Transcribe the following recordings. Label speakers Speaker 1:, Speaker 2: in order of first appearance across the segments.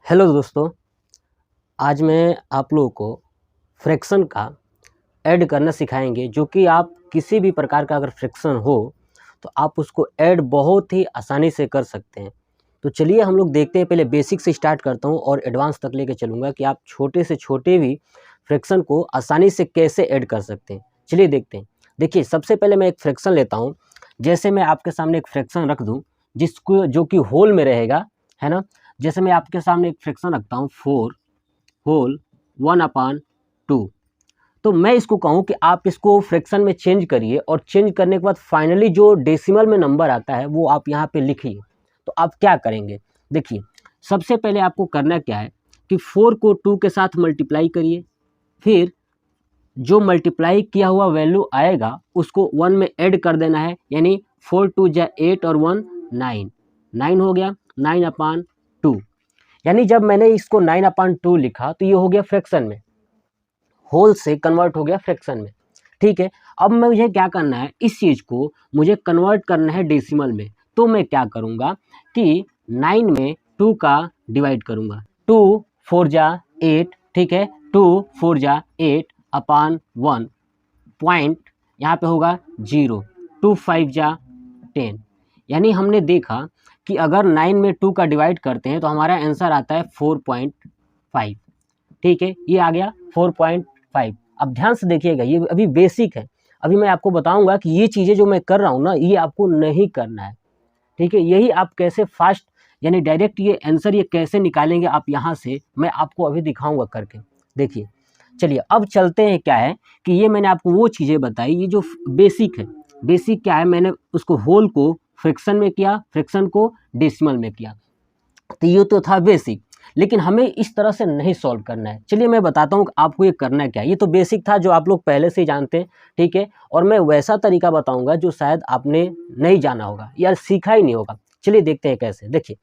Speaker 1: Hello दोस्तों, आज मैं आप लोगों को फ्रैक्शन का ऐड करना सिखाएंगे। जो कि आप किसी भी प्रकार का अगर फ्रैक्शन हो तो आप उसको ऐड बहुत ही आसानी से कर सकते हैं। तो चलिए हम लोग देखते हैं। पहले बेसिक से स्टार्ट करता हूं और एडवांस तक लेके चलूँगा कि आप छोटे से छोटे भी फ्रैक्शन को आसानी से कैसे ऐड कर सकते हैं। चलिए देखते हैं। देखिए, सबसे पहले मैं एक फ्रैक्शन लेता हूँ। जैसे मैं आपके सामने एक फ्रैक्शन रख दूँ जिसको जो कि होल में रहेगा, है ना। जैसे मैं आपके सामने एक फ्रैक्शन रखता हूँ 4 होल 1/2। तो मैं इसको कहूँ कि आप इसको फ्रैक्शन में चेंज करिए और चेंज करने के बाद फाइनली जो डेसिमल में नंबर आता है वो आप यहाँ पे लिखिए। तो आप क्या करेंगे, देखिए सबसे पहले आपको करना क्या है कि 4 को 2 के साथ मल्टीप्लाई करिए। फिर जो मल्टीप्लाई किया हुआ वैल्यू आएगा उसको 1 में ऐड कर देना है। यानी 4 2 जा 8 और 1 9 9 हो गया 9/2। यानी जब मैंने इसको 9/2 लिखा तो ये हो गया फ्रैक्शन में, होल से कन्वर्ट हो गया फ्रैक्शन में। ठीक है, अब मुझे क्या करना है, इस चीज़ को मुझे कन्वर्ट करना है डेसिमल में। तो मैं क्या करूँगा कि 9 में 2 का डिवाइड करूँगा। 2 4 जा 8, ठीक है, 2 4 जा 8/1 पॉइंट यहाँ पे होगा 0, 2 5 जा 10। यानी हमने देखा कि अगर 9 में 2 का डिवाइड करते हैं तो हमारा आंसर आता है 4.5। ठीक है, ये आ गया 4.5। अब ध्यान से देखिएगा, ये अभी बेसिक है। अभी मैं आपको बताऊंगा कि ये चीज़ें जो मैं कर रहा हूँ ना, ये आपको नहीं करना है। ठीक है, यही आप कैसे फास्ट यानी डायरेक्ट ये आंसर ये कैसे निकालेंगे आप यहाँ से, मैं आपको अभी दिखाऊंगा करके। देखिए, चलिए अब चलते हैं। क्या है कि ये मैंने आपको वो चीज़ें बताई, ये जो बेसिक है। बेसिक क्या है, मैंने उसको होल को फ्रैक्शन में किया, फ्रैक्शन को डेसिमल में किया। तो ये तो था बेसिक, लेकिन हमें इस तरह से नहीं सॉल्व करना है। चलिए मैं बताता हूँ कि आपको ये करना क्या है। ये तो बेसिक था जो आप लोग पहले से ही जानते हैं, ठीक है। और मैं वैसा तरीका बताऊंगा जो शायद आपने नहीं जाना होगा या सीखा ही नहीं होगा। चलिए देखते हैं कैसे। देखिए,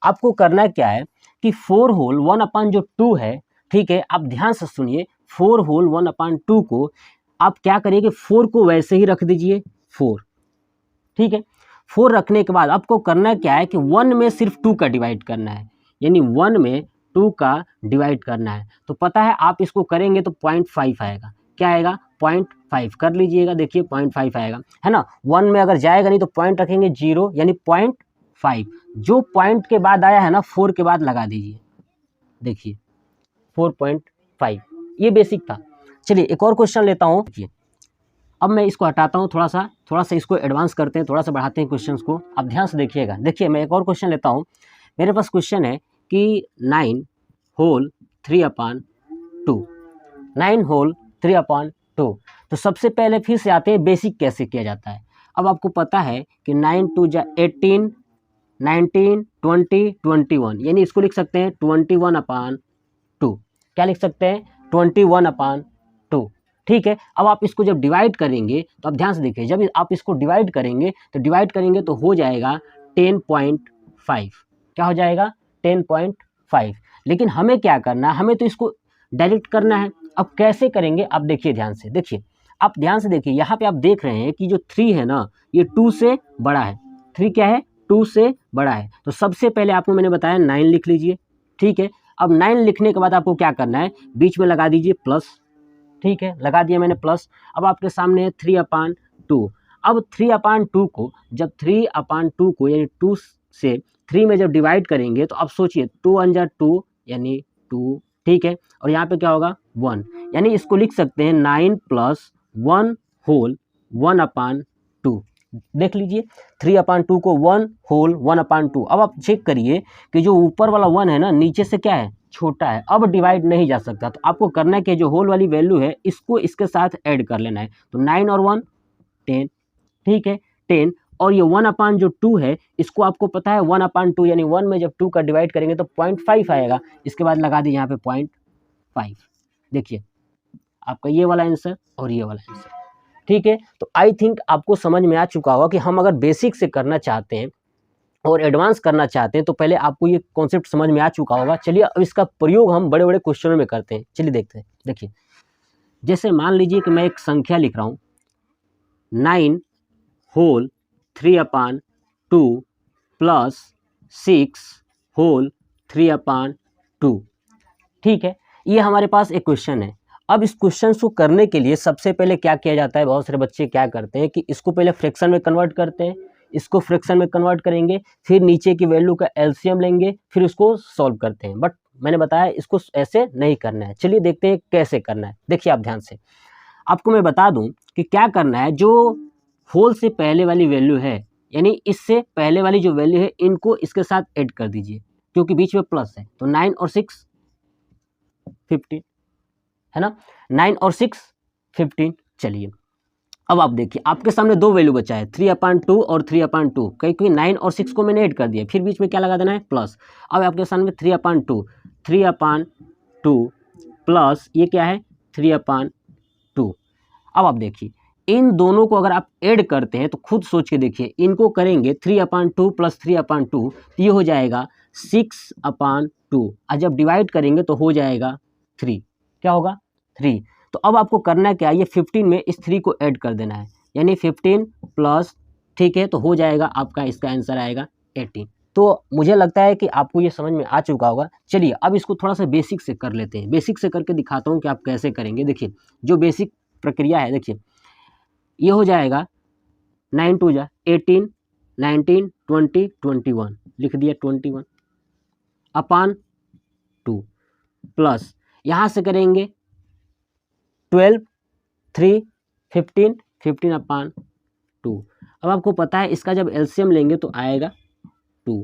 Speaker 1: आपको करना क्या है कि 4 होल 1/2 है, ठीक है। आप ध्यान से सुनिए, 4 होल 1/2 को आप क्या करिए कि 4 को वैसे ही रख दीजिए 4, ठीक है। 4 रखने के बाद आपको करना क्या है कि 1 में सिर्फ 2 का डिवाइड करना है। यानी 1 में 2 का डिवाइड करना है। तो पता है आप इसको करेंगे तो 0.5 आएगा। क्या आएगा, 0.5 कर लीजिएगा। देखिए 0.5 आएगा, है ना। 1 में अगर जाएगा नहीं तो पॉइंट रखेंगे 0, यानी 0.5। जो पॉइंट के बाद आया है ना 4 के बाद लगा दीजिए। देखिए 4.5, ये बेसिक था। चलिए एक और क्वेश्चन लेता हूँ। देखिए, अब मैं इसको हटाता हूँ, थोड़ा सा इसको एडवांस करते हैं, थोड़ा सा बढ़ाते हैं क्वेश्चंस को। आप ध्यान से देखिएगा। देखिए मैं एक और क्वेश्चन लेता हूँ। मेरे पास क्वेश्चन है कि 9 होल 3/2, 9 होल 3/2। तो सबसे पहले फिर से आते हैं बेसिक कैसे किया जाता है। अब आपको पता है कि 9 2 जा 18, 19 20 21, यानी इसको लिख सकते हैं 21/2। क्या लिख सकते हैं, 21/2। ठीक है, अब आप इसको जब डिवाइड करेंगे तो आप ध्यान से देखिए, जब आप इसको डिवाइड करेंगे तो हो जाएगा 10.5। क्या हो जाएगा, 10.5। लेकिन हमें क्या करना है, हमें तो इसको डायरेक्ट करना है। अब कैसे करेंगे, आप देखिए ध्यान से। देखिए आप ध्यान से देखिए, यहाँ पे आप देख रहे हैं कि जो 3 है ना, ये 2 से बड़ा है। 3 क्या है, 2 से बड़ा है। तो सबसे पहले आपको मैंने बताया 9 लिख लीजिए, ठीक है। अब 9 लिखने के बाद आपको क्या करना है, बीच में लगा दीजिए प्लस, ठीक है, लगा दिया मैंने प्लस। अब आपके सामने है 3/2। अब 3/2 को जब 3/2 को यानी 2 से 3 में जब डिवाइड करेंगे तो आप सोचिए 2 1 जा 2 यानी 2, ठीक है। और यहाँ पे क्या होगा 1, यानी इसको लिख सकते हैं 9 + 1 होल 1/2। देख लीजिए 3/2 को 1 होल 1/2। अब आप चेक करिए कि जो ऊपर वाला 1 है ना, नीचे से क्या है, छोटा है, अब डिवाइड नहीं जा सकता। तो आपको करना है कि जो होल वाली वैल्यू है इसको इसके साथ ऐड कर लेना है। तो 9 और 1 10, ठीक है, 10। और ये 1/2 है, इसको आपको पता है 1/2 यानी 1 में जब 2 का डिवाइड करेंगे तो 0.5 आएगा। इसके बाद लगा दीजिए यहाँ पे 0.5। देखिए आपका ये वाला आंसर और ये वाला आंसर, ठीक है। तो आई थिंक आपको समझ में आ चुका होगा कि हम अगर बेसिक से करना चाहते हैं और एडवांस करना चाहते हैं तो पहले आपको ये कॉन्सेप्ट समझ में आ चुका होगा। चलिए अब इसका प्रयोग हम बड़े बड़े क्वेश्चनों में करते हैं। चलिए देखते हैं। देखिए, जैसे मान लीजिए कि मैं एक संख्या लिख रहा हूँ 9 होल 3/2 + 6 होल 3/2 2। ठीक है, ये हमारे पास एक क्वेश्चन है। अब इस क्वेश्चन को करने के लिए सबसे पहले क्या किया जाता है, बहुत सारे बच्चे क्या करते हैं कि इसको पहले फ्रैक्शन में कन्वर्ट करते हैं, इसको फ्रैक्शन में कन्वर्ट करेंगे, फिर नीचे की वैल्यू का एलसीएम लेंगे, फिर उसको सॉल्व करते हैं। बट मैंने बताया इसको ऐसे नहीं करना है। चलिए देखते हैं कैसे करना है। देखिए आप ध्यान से, आपको मैं बता दूं कि क्या करना है। जो होल से पहले वाली वैल्यू है, यानी इससे पहले वाली जो वैल्यू है, इनको इसके साथ ऐड कर दीजिए, क्योंकि बीच में प्लस है। तो 9 और 6 15 है ना, 9 और 6 15। चलिए अब आप देखिए, आपके सामने दो वैल्यू बचा है, 3/2 और 3/2, क्योंकि 9 और 6 को मैंने ऐड कर दिया, फिर बीच में क्या लगा देना है, प्लस। अब आपके सामने 3/2 प्लस ये क्या है, 3/2। अब आप देखिए, इन दोनों को अगर आप ऐड करते हैं तो खुद सोच के देखिए, इनको करेंगे 3/2 प्लस 3/2 तो ये हो जाएगा 6/2, और जब डिवाइड करेंगे तो हो जाएगा 3। क्या होगा, 3। तो अब आपको करना क्या है, ये 15 में इस 3 को ऐड कर देना है, यानी 15 प्लस, ठीक है, तो हो जाएगा आपका, इसका आंसर आएगा 18। तो मुझे लगता है कि आपको ये समझ में आ चुका होगा। चलिए अब इसको थोड़ा सा बेसिक से कर लेते हैं, बेसिक से करके दिखाता हूँ कि आप कैसे करेंगे। देखिए जो बेसिक प्रक्रिया है, देखिए ये हो जाएगा 9 2 जा 18, 19 20 21, लिख दिया 21 अपान 2, प्लस यहाँ से करेंगे 12 3 15 15/2। अब आपको पता है इसका जब एलसीएम लेंगे तो आएगा 2।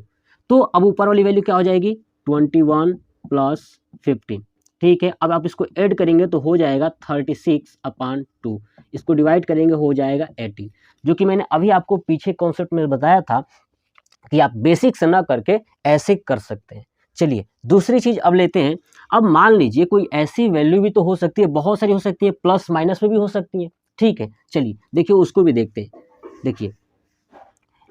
Speaker 1: तो अब ऊपर वाली वैल्यू क्या हो जाएगी, 21 प्लस 15। ठीक है, अब आप इसको ऐड करेंगे तो हो जाएगा 36/2। इसको डिवाइड करेंगे हो जाएगा 18, जो कि मैंने अभी आपको पीछे कॉन्सेप्ट में बताया था कि आप बेसिक से ना करके ऐसे कर सकते हैं। चलिए दूसरी चीज़ अब लेते हैं। अब मान लीजिए कोई ऐसी वैल्यू भी तो हो सकती है, बहुत सारी हो सकती है, प्लस माइनस में भी हो सकती है। ठीक है, चलिए देखिए उसको भी देखते हैं। देखिए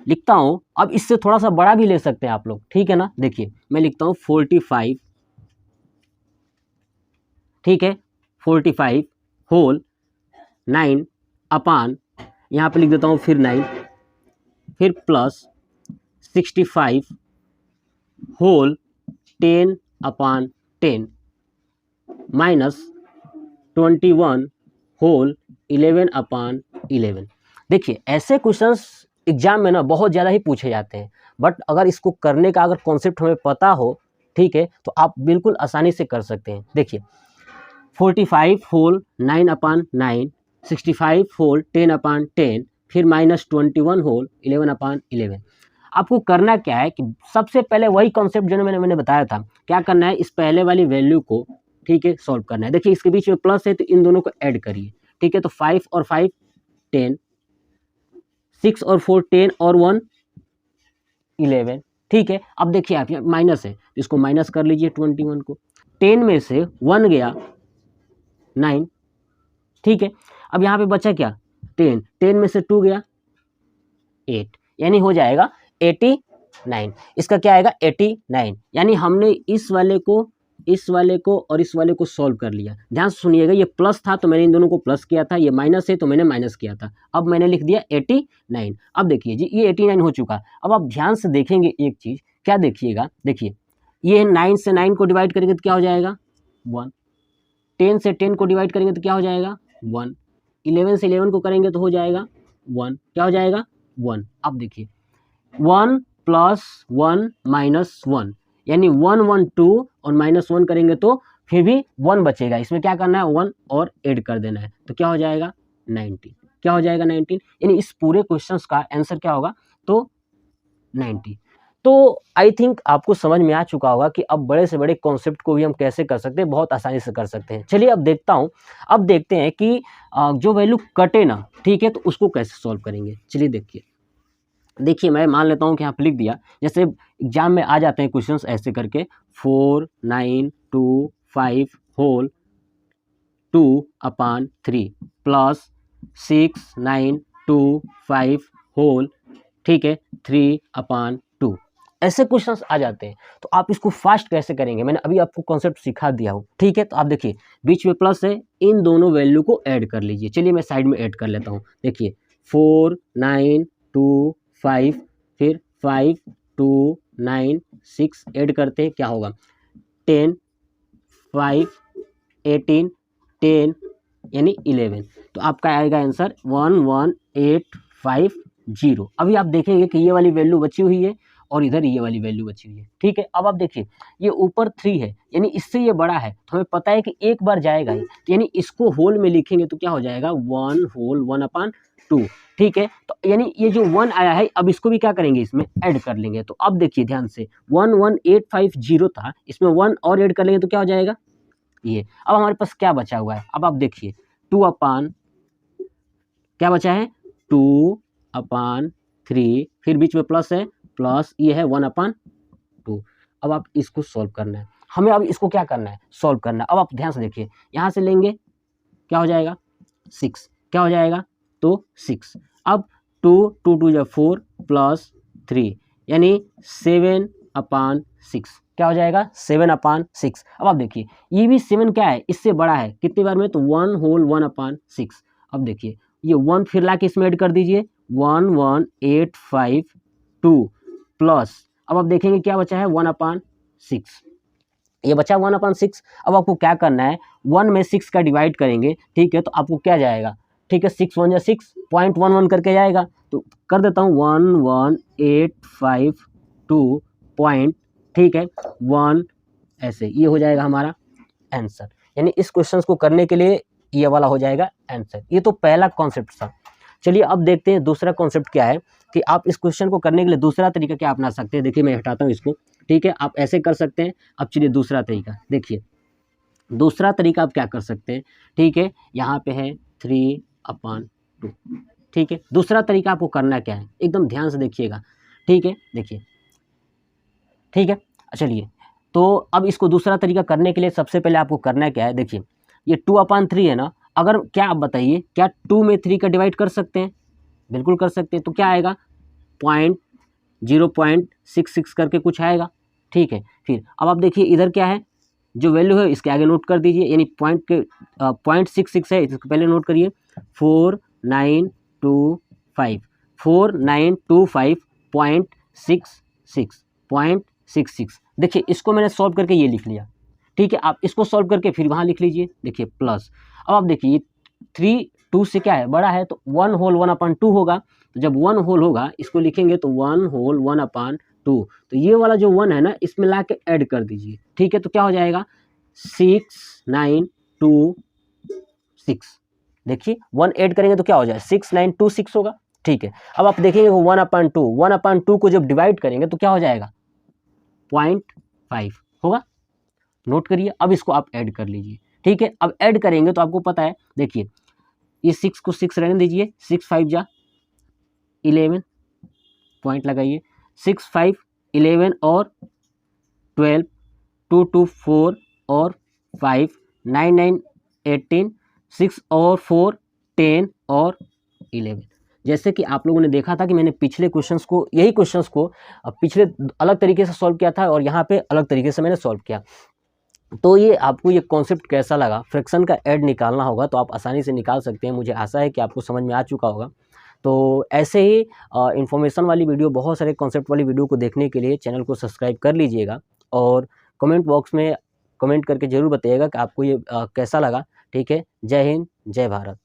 Speaker 1: लिखता हूँ, अब इससे थोड़ा सा बड़ा भी ले सकते हैं आप लोग, ठीक है ना। देखिए मैं लिखता हूँ 45, ठीक है, 45 होल 9 अपान, यहाँ पे लिख देता हूँ फिर 9, फिर प्लस 65 होल 10/10 माइनस 21 होल 11/11। देखिए ऐसे क्वेश्चंस एग्जाम में ना बहुत ज़्यादा ही पूछे जाते हैं, बट अगर इसको करने का अगर कॉन्सेप्ट हमें पता हो, ठीक है, तो आप बिल्कुल आसानी से कर सकते हैं। देखिए 45 होल 9/9, 65 होल 10/10, फिर माइनस 21 होल 11/11। आपको करना क्या है कि सबसे पहले वही कॉन्सेप्ट जो मैंने बताया था, क्या करना है, इस पहले वाली वैल्यू को, ठीक है, सॉल्व करना है। देखिए इसके बीच में प्लस है तो इन दोनों को ऐड करिए, ठीक है। तो 5 और 5 10, 6 और 4 10 और 1 11, ठीक है। अब देखिए आप यहाँ माइनस है, इसको माइनस कर लीजिए 21 को, 10 में से 1 गया 9, ठीक है। अब यहाँ पे बचा क्या, 10, 10 में से 2 गया 8, यानी हो जाएगा 89। इसका क्या आएगा, 89। यानी हमने इस वाले को और इस वाले को सॉल्व कर लिया। ध्यान से सुनिएगा, ये प्लस था तो मैंने इन दोनों को प्लस किया था, ये माइनस है तो मैंने माइनस किया था। अब मैंने लिख दिया 89। अब देखिए जी ये 89 हो चुका। अब आप ध्यान से देखेंगे एक चीज़, क्या देखिएगा, देखिए ये 9 से 9 को डिवाइड करेंगे तो क्या हो जाएगा 1, 10 से 10 को डिवाइड करेंगे तो क्या हो जाएगा 1, 11 से 11 को करेंगे तो हो जाएगा 1, क्या हो जाएगा 1। अब देखिए 1 प्लस 1 माइनस 1, यानी 1 1 2 और माइनस 1 करेंगे तो फिर भी 1 बचेगा। इसमें क्या करना है, 1 और ऐड कर देना है, तो क्या हो जाएगा 19। क्या हो जाएगा 19, यानी इस पूरे क्वेश्चंस का आंसर क्या होगा, तो 90। तो आई थिंक आपको समझ में आ चुका होगा कि अब बड़े से बड़े कॉन्सेप्ट को भी हम कैसे कर सकते हैं, बहुत आसानी से कर सकते हैं। चलिए अब देखते हैं कि जो वैल्यू कटे ना, ठीक है, तो उसको कैसे सॉल्व करेंगे। चलिए देखिए मैं मान लेता हूँ कि यहाँ पे लिख दिया, जैसे एग्जाम में आ जाते हैं क्वेश्चंस ऐसे करके, 4 9 2 5 होल 2/3 प्लस 6 9 2 5 होल, ठीक है, 3/2। ऐसे क्वेश्चंस आ जाते हैं, तो आप इसको फास्ट कैसे करेंगे, मैंने अभी आपको कॉन्सेप्ट सिखा दिया हूँ, ठीक है। तो आप देखिए बीच में प्लस है, इन दोनों वैल्यू को ऐड कर लीजिए। चलिए मैं साइड में ऐड कर लेता हूँ। देखिए 4 9 2 5, फिर 5 2 9 6 ऐड करते हैं, क्या होगा 10 5, 18, 10 यानी 11। तो आपका आएगा आंसर 11850। अभी आप देखेंगे कि ये वाली वैल्यू बची हुई है और इधर ये वाली वैल्यू बची हुई है। ठीक है, अब आप देखिए ये ऊपर 3 है यानी इससे ये बड़ा है, तो हमें पता है कि एक बार जाएगा ही, तो यानी इसको होल में लिखेंगे तो क्या हो जाएगा 1 होल 1/2। ठीक है, तो यानी ये जो 1 आया है अब इसको भी क्या करेंगे, इसमें ऐड कर लेंगे। तो अब देखिए ध्यान से 11850 था, इसमें 1 और ऐड कर लेंगे तो क्या हो जाएगा ये। अब हमारे पास क्या बचा हुआ है, अब आप देखिए 2/, क्या बचा है 2/3, फिर बीच में प्लस है, प्लस ये है 1/2। अब आप इसको सॉल्व करना है हमें, अब इसको क्या करना है सॉल्व करना है। अब आप ध्यान से देखिए यहाँ से लेंगे क्या हो जाएगा 6, क्या हो जाएगा तो 6। अब 2 2 2 जा 4 प्लस 3 यानी 7/6, क्या हो जाएगा 7/6। अब आप देखिए ये भी 7 क्या है इससे बड़ा है, कितनी बार में तो 1 होल 1/6। अब देखिए ये 1 फिर ला के इसमें ऐड कर दीजिए 11852 प्लस, अब आप देखेंगे क्या बचा है 1/6, ये बचा 1/6। अब आपको क्या करना है 1 में 6 का डिवाइड करेंगे, ठीक है, तो आपको क्या जाएगा, ठीक है 6 1 जा 6 0.11 करके जाएगा, तो कर देता हूँ 11852 पॉइंट, ठीक है 1 ऐसे, ये हो जाएगा हमारा आंसर। यानी इस क्वेश्चन को करने के लिए ये वाला हो जाएगा आंसर। ये तो पहला कॉन्सेप्ट था। चलिए अब देखते हैं दूसरा कॉन्सेप्ट क्या है कि आप इस क्वेश्चन को करने के लिए दूसरा तरीका क्या अपना सकते हैं। देखिए मैं हटाता हूँ इसको, ठीक है, आप ऐसे कर सकते हैं। अब चलिए दूसरा तरीका देखिए, दूसरा तरीका आप क्या कर सकते हैं, ठीक है, यहाँ पे है 3/2, ठीक है। दूसरा तरीका आपको करना क्या है एकदम ध्यान से देखिएगा, ठीक है, देखिए, ठीक है। चलिए तो अब इसको दूसरा तरीका करने के लिए सबसे पहले आपको करना क्या है, देखिए ये 2/3 है ना, अगर क्या आप बताइए क्या 2 में 3 का डिवाइड कर सकते हैं, बिल्कुल कर सकते हैं। तो क्या आएगा 0.66 करके कुछ आएगा, ठीक है। फिर अब आप देखिए इधर क्या है, जो वैल्यू है इसके आगे नोट कर दीजिए, यानी पॉइंट के 0.66 है, इसको पहले नोट करिए 4925 4925.66 देखिए इसको मैंने सॉल्व करके ये लिख लिया, ठीक है। आप इसको सॉल्व करके फिर वहाँ लिख लीजिए, देखिए प्लस। अब आप देखिए 3 2 से क्या है बड़ा है, तो 1 होल 1/2 होगा। तो जब 1 होल होगा इसको लिखेंगे तो 1 होल 1/2, तो ये वाला जो 1 है ना इसमें ला के ऐड कर दीजिए, ठीक है। तो क्या हो जाएगा 6926, देखिए 1 ऐड करेंगे तो क्या हो जाए 6926 होगा, ठीक है। अब आप देखेंगे 1/2 को जब डिवाइड करेंगे तो क्या हो जाएगा 0.5 होगा, नोट करिए। अब इसको आप ऐड कर लीजिए, ठीक है। अब ऐड करेंगे तो आपको पता है, देखिए ये 6 को 6 रहने दीजिए, 6 5 जा 11 पॉइंट लगाइए, 6 5 11 और 12 2 2 4 और 5 9 9 18 6 और 4 10 और 11। जैसे कि आप लोगों ने देखा था कि मैंने पिछले क्वेश्चंस को, यही क्वेश्चंस को पिछले अलग तरीके से सॉल्व किया था और यहाँ पे अलग तरीके से मैंने सॉल्व किया। तो ये आपको ये कॉन्सेप्ट कैसा लगा, फ्रैक्शन का ऐड निकालना होगा तो आप आसानी से निकाल सकते हैं। मुझे आशा है कि आपको समझ में आ चुका होगा। तो ऐसे ही इन्फॉर्मेशन वाली वीडियो, बहुत सारे कॉन्सेप्ट वाली वीडियो को देखने के लिए चैनल को सब्सक्राइब कर लीजिएगा और कमेंट बॉक्स में कमेंट करके ज़रूर बताइएगा कि आपको ये कैसा लगा, ठीक है। जय हिंद, जय भारत।